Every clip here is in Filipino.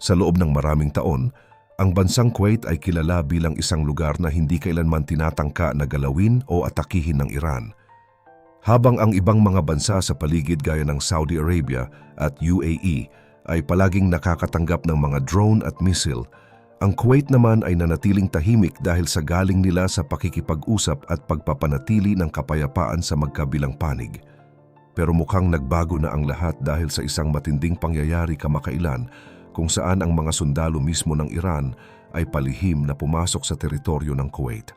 Sa loob ng maraming taon, ang bansang Kuwait ay kilala bilang isang lugar na hindi kailanman tinatangka na galawin o atakihin ng Iran. Habang ang ibang mga bansa sa paligid gaya ng Saudi Arabia at UAE ay palaging nakakatanggap ng mga drone at missile, ang Kuwait naman ay nanatiling tahimik dahil sa galing nila sa pakikipag-usap at pagpapanatili ng kapayapaan sa magkabilang panig. Pero mukhang nagbago na ang lahat dahil sa isang matinding pangyayari kamakailan kung saan ang mga sundalo mismo ng Iran ay palihim na pumasok sa teritoryo ng Kuwait.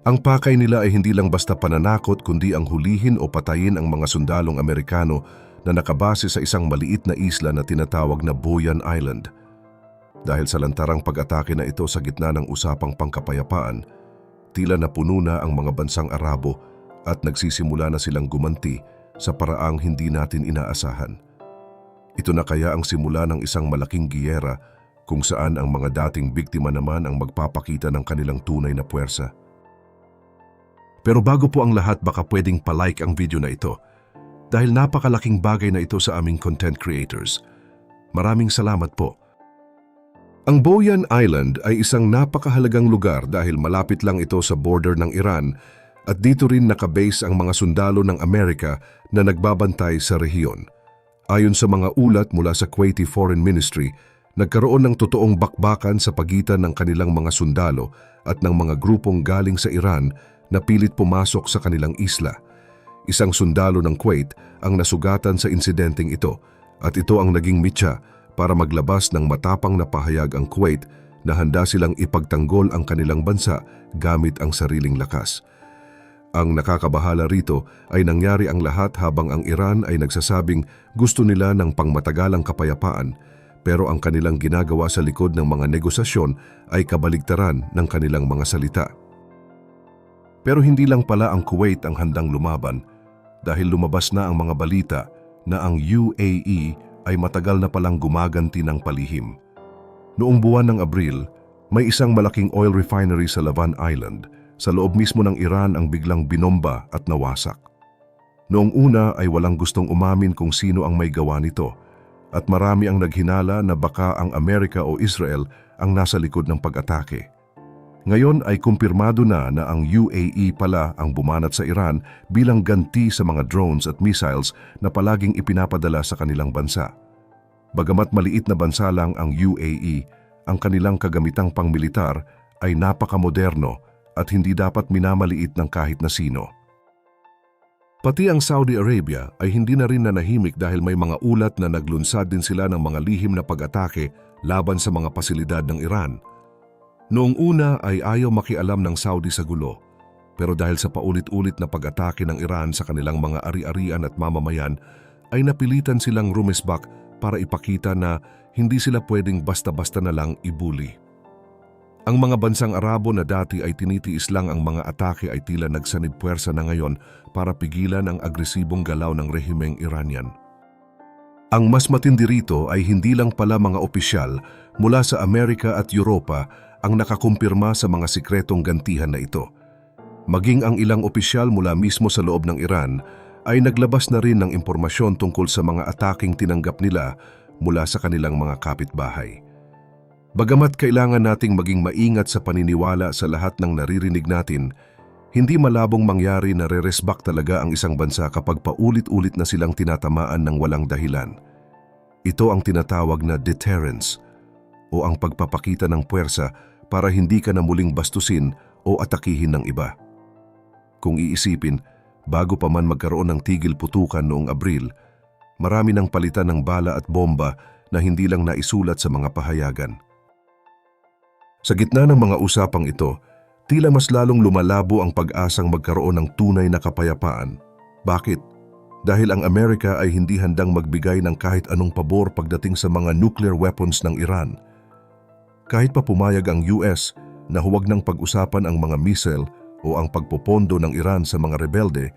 Ang pakay nila ay hindi lang basta pananakot kundi ang hulihin o patayin ang mga sundalong Amerikano na nakabase sa isang maliit na isla na tinatawag na Boyan Island. Dahil sa lantarang pag-atake na ito sa gitna ng usapang pangkapayapaan, tila napuno na ang mga bansang Arabo at nagsisimula na silang gumanti sa paraang hindi natin inaasahan. Ito na kaya ang simula ng isang malaking giyera kung saan ang mga dating biktima naman ang magpapakita ng kanilang tunay na puwersa. Pero bago po ang lahat, baka pwedeng palike ang video na ito dahil napakalaking bagay na ito sa aming content creators. Maraming salamat po. Ang Boyan Island ay isang napakahalagang lugar dahil malapit lang ito sa border ng Iran at dito rin nakabase ang mga sundalo ng Amerika na nagbabantay sa rehiyon. Ayon sa mga ulat mula sa Kuwaiti Foreign Ministry, nagkaroon ng totoong bakbakan sa pagitan ng kanilang mga sundalo at ng mga grupong galing sa Iran na pilit pumasok sa kanilang isla. Isang sundalo ng Kuwait ang nasugatan sa insidenteng ito at ito ang naging mitya para maglabas ng matapang na pahayag ang Kuwait na handa silang ipagtanggol ang kanilang bansa gamit ang sariling lakas. Ang nakakabahala rito ay nangyari ang lahat habang ang Iran ay nagsasabing gusto nila ng pangmatagalang kapayapaan, pero ang kanilang ginagawa sa likod ng mga negosasyon ay kabaligtaran ng kanilang mga salita. Pero hindi lang pala ang Kuwait ang handang lumaban dahil lumabas na ang mga balita na ang UAE ay matagal na palang gumaganti ng palihim. Noong buwan ng Abril, may isang malaking oil refinery sa Lavan Island. Sa loob mismo ng Iran ang biglang binomba at nawasak. Noong una ay walang gustong umamin kung sino ang may gawa nito at marami ang naghinala na baka ang Amerika o Israel ang nasa likod ng pag-atake. Ngayon ay kumpirmado na ang UAE pala ang bumanat sa Iran bilang ganti sa mga drones at missiles na palaging ipinapadala sa kanilang bansa. Bagamat maliit na bansa lang ang UAE, ang kanilang kagamitang pangmilitar ay napakamoderno at hindi dapat minamaliit ng kahit na sino. Pati ang Saudi Arabia ay hindi na rin nanahimik dahil may mga ulat na naglunsad din sila ng mga lihim na pag-atake laban sa mga pasilidad ng Iran. Noong una ay ayaw makialam ng Saudi sa gulo, pero dahil sa paulit-ulit na pag-atake ng Iran sa kanilang mga ari-arian at mamamayan, ay napilitan silang rumisbak para ipakita na hindi sila pwedeng basta-basta na lang ibuli. Ang mga bansang Arabo na dati ay tinitiis lang ang mga atake ay tila nagsanib puwersa na ngayon para pigilan ang agresibong galaw ng rehimeng Iranian. Ang mas matindi rito ay hindi lang pala mga opisyal mula sa Amerika at Europa ang nakakumpirma sa mga sikretong gantihan na ito. Maging ang ilang opisyal mula mismo sa loob ng Iran ay naglabas na rin ng impormasyon tungkol sa mga ataking tinanggap nila mula sa kanilang mga kapitbahay. Bagamat kailangan nating maging maingat sa paniniwala sa lahat ng naririnig natin, hindi malabong mangyari na re-resback talaga ang isang bansa kapag paulit-ulit na silang tinatamaan ng walang dahilan. Ito ang tinatawag na deterrence o ang pagpapakita ng puwersa para hindi ka na muling bastusin o atakihin ng iba. Kung iisipin, bago pa man magkaroon ng tigil putukan noong Abril, marami nang palitan ng bala at bomba na hindi lang naisulat sa mga pahayagan. Sa gitna ng mga usapang ito, tila mas lalong lumalabo ang pag-asang magkaroon ng tunay na kapayapaan. Bakit? Dahil ang Amerika ay hindi handang magbigay ng kahit anong pabor pagdating sa mga nuclear weapons ng Iran. Kahit pa pumayag ang US na huwag nang pag-usapan ang mga missile o ang pagpopondo ng Iran sa mga rebelde,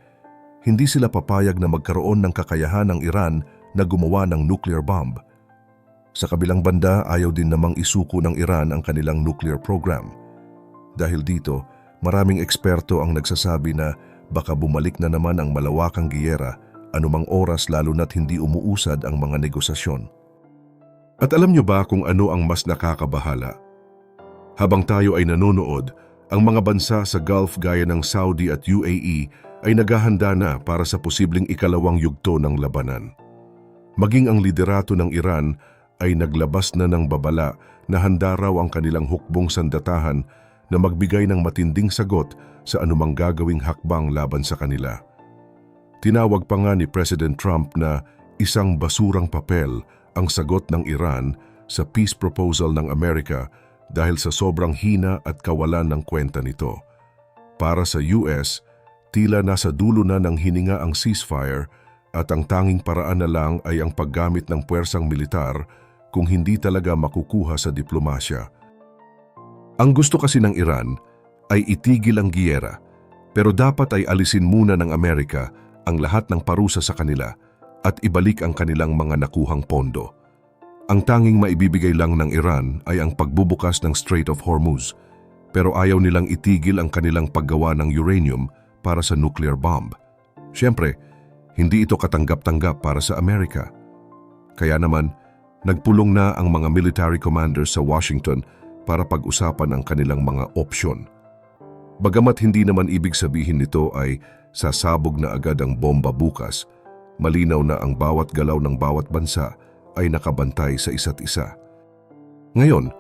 hindi sila papayag na magkaroon ng kakayahan ng Iran na gumawa ng nuclear bomb. Sa kabilang banda, ayaw din namang isuko ng Iran ang kanilang nuclear program. Dahil dito, maraming eksperto ang nagsasabi na baka bumalik na naman ang malawakang giyera anumang oras lalo na't hindi umuusad ang mga negosasyon. At alam nyo ba kung ano ang mas nakakabahala? Habang tayo ay nanonood, ang mga bansa sa Gulf gaya ng Saudi at UAE ay naghahanda na para sa posibleng ikalawang yugto ng labanan. Maging ang liderato ng Iran ay naglabas na ng babala na handa raw ang kanilang hukbong sandatahan na magbigay ng matinding sagot sa anumang gagawing hakbang laban sa kanila. Tinawag pa nga ni President Trump na isang basurang papel ang sagot ng Iran sa peace proposal ng Amerika dahil sa sobrang hina at kawalan ng kwenta nito. Para sa US, tila nasa dulo na ng hininga ang ceasefire at ang tanging paraan na lang ay ang paggamit ng puwersang militar kung hindi talaga makukuha sa diplomasya. Ang gusto kasi ng Iran ay itigil ang giyera, pero dapat ay alisin muna ng Amerika ang lahat ng parusa sa kanila at ibalik ang kanilang mga nakuhang pondo. Ang tanging maibibigay lang ng Iran ay ang pagbubukas ng Strait of Hormuz, pero ayaw nilang itigil ang kanilang paggawa ng uranium para sa nuclear bomb. Siyempre, hindi ito katanggap-tanggap para sa Amerika. Kaya naman, nagpulong na ang mga military commanders sa Washington para pag-usapan ang kanilang mga opsyon. Bagamat hindi naman ibig sabihin nito ay sasabog na agad ang bomba bukas, malinaw na ang bawat galaw ng bawat bansa ay nakabantay sa isa't isa. Ngayon,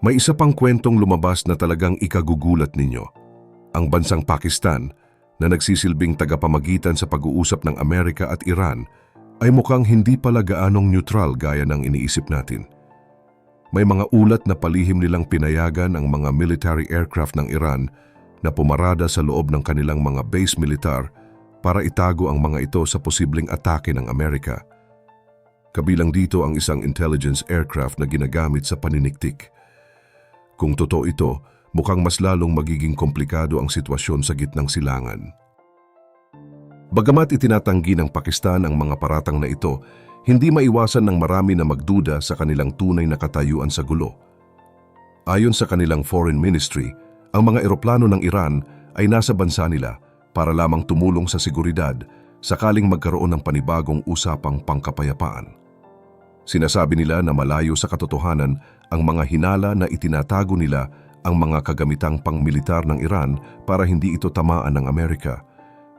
may isa pang kwentong lumabas na talagang ikagugulat ninyo. Ang bansang Pakistan, na nagsisilbing tagapamagitan sa pag-uusap ng Amerika at Iran, ay mukhang hindi pala gaanong neutral gaya ng iniisip natin. May mga ulat na palihim nilang pinayagan ang mga military aircraft ng Iran na pumarada sa loob ng kanilang mga base militar para itago ang mga ito sa posibleng atake ng Amerika. Kabilang dito ang isang intelligence aircraft na ginagamit sa paniniktik. Kung totoo ito, mukhang mas lalong magiging komplikado ang sitwasyon sa gitnang silangan. Bagamat itinatanggi ng Pakistan ang mga paratang na ito, hindi maiwasan ng marami na magduda sa kanilang tunay na katayuan sa gulo. Ayon sa kanilang foreign ministry, ang mga eroplano ng Iran ay nasa bansa nila para lamang tumulong sa seguridad sakaling magkaroon ng panibagong usapang pangkapayapaan. Sinasabi nila na malayo sa katotohanan ang mga hinala na itinatago nila ang mga kagamitang pangmilitar ng Iran para hindi ito tamaan ng Amerika.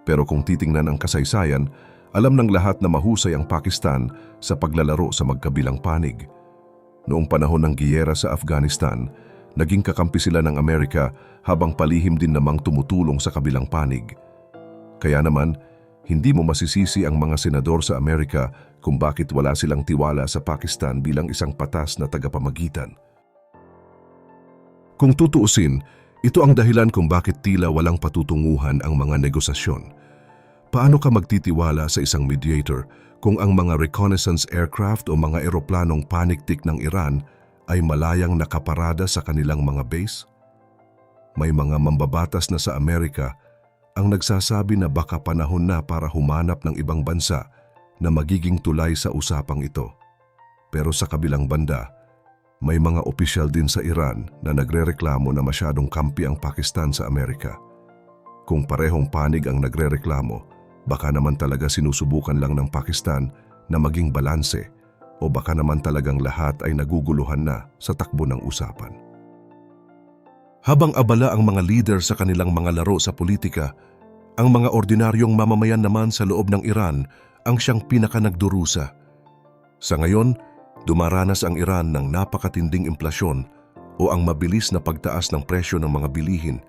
Pero kung titingnan ang kasaysayan, alam ng lahat na mahusay ang Pakistan sa paglalaro sa magkabilang panig. Noong panahon ng giyera sa Afghanistan, naging kakampi sila ng Amerika habang palihim din namang tumutulong sa kabilang panig. Kaya naman, hindi mo masisisi ang mga senador sa Amerika kung bakit wala silang tiwala sa Pakistan bilang isang patas na tagapamagitan. Kung tutuusin, ito ang dahilan kung bakit tila walang patutunguhan ang mga negosasyon. Paano ka magtitiwala sa isang mediator kung ang mga reconnaissance aircraft o mga eroplanong paniktik ng Iran ay malayang nakaparada sa kanilang mga base? May mga mambabatas na sa Amerika ang nagsasabi na baka panahon na para humanap ng ibang bansa na magiging tulay sa usapang ito. Pero sa kabilang banda, may mga opisyal din sa Iran na nagrereklamo na masyadong kampi ang Pakistan sa Amerika. Kung parehong panig ang nagrereklamo, baka naman talaga sinusubukan lang ng Pakistan na maging balanse o baka naman talagang lahat ay naguguluhan na sa takbo ng usapan. Habang abala ang mga leader sa kanilang mga laro sa politika, ang mga ordinaryong mamamayan naman sa loob ng Iran ang siyang pinakanagdurusa. Sa ngayon, dumaranas ang Iran ng napakatinding inflasyon o ang mabilis na pagtaas ng presyo ng mga bilihin,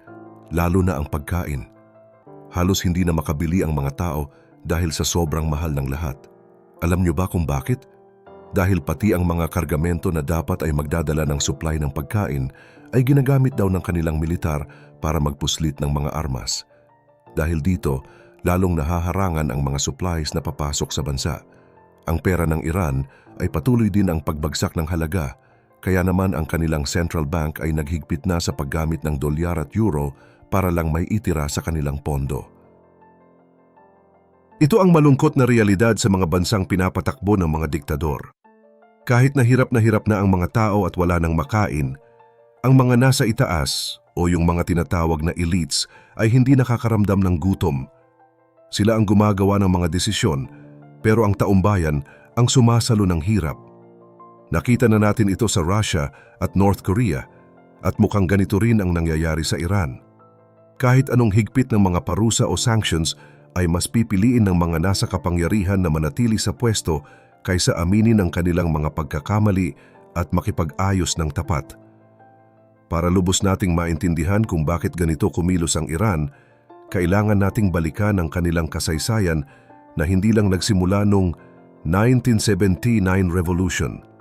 lalo na ang pagkain. Halos hindi na makabili ang mga tao dahil sa sobrang mahal ng lahat. Alam niyo ba kung bakit? Dahil pati ang mga kargamento na dapat ay magdadala ng supply ng pagkain ay ginagamit daw ng kanilang militar para magpuslit ng mga armas. Dahil dito, lalong nahaharangan ang mga supplies na papasok sa bansa. Ang pera ng Iran ay patuloy din ang pagbagsak ng halaga, kaya naman ang kanilang central bank ay naghigpit na sa paggamit ng dolyar at euro para lang may itira sa kanilang pondo. Ito ang malungkot na realidad sa mga bansang pinapatakbo ng mga diktador. Kahit na hirap na ang mga tao at wala nang makain, ang mga nasa itaas o yung mga tinatawag na elites ay hindi nakakaramdam ng gutom. Sila ang gumagawa ng mga desisyon, pero ang taumbayan ang sumasalo ng hirap. Nakita na natin ito sa Russia at North Korea at mukhang ganito rin ang nangyayari sa Iran. Kahit anong higpit ng mga parusa o sanctions ay mas pipiliin ng mga nasa kapangyarihan na manatili sa pwesto kaysa aminin ang kanilang mga pagkakamali at makipag-ayos ng tapat. Para lubos nating maintindihan kung bakit ganito kumilos ang Iran, kailangan nating balikan ang kanilang kasaysayan na hindi lang nagsimula noong 1979 Revolution.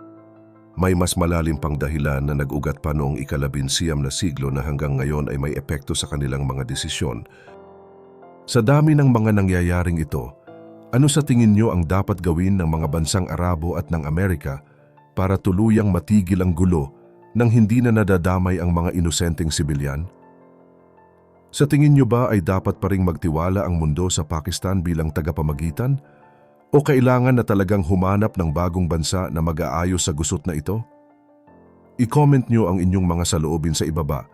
May mas malalim pang dahilan na nag-ugat pa noong ika-19 na siglo na hanggang ngayon ay may epekto sa kanilang mga desisyon. Sa dami ng mga nangyayaring ito, ano sa tingin nyo ang dapat gawin ng mga bansang Arabo at ng Amerika para tuluyang matigil ang gulo nang hindi na nadadamay ang mga inosenteng sibilyan? Sa tingin nyo ba ay dapat pa ring magtiwala ang mundo sa Pakistan bilang tagapamagitan? O kailangan na talagang humanap ng bagong bansa na mag-aayos sa gusot na ito? I-comment nyo ang inyong mga saloobin sa ibaba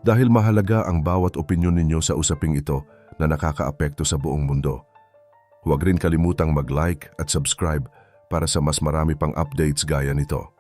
dahil mahalaga ang bawat opinyon ninyo sa usaping ito na nakakaapekto sa buong mundo. Huwag rin kalimutang mag-like at subscribe para sa mas marami pang updates gaya nito.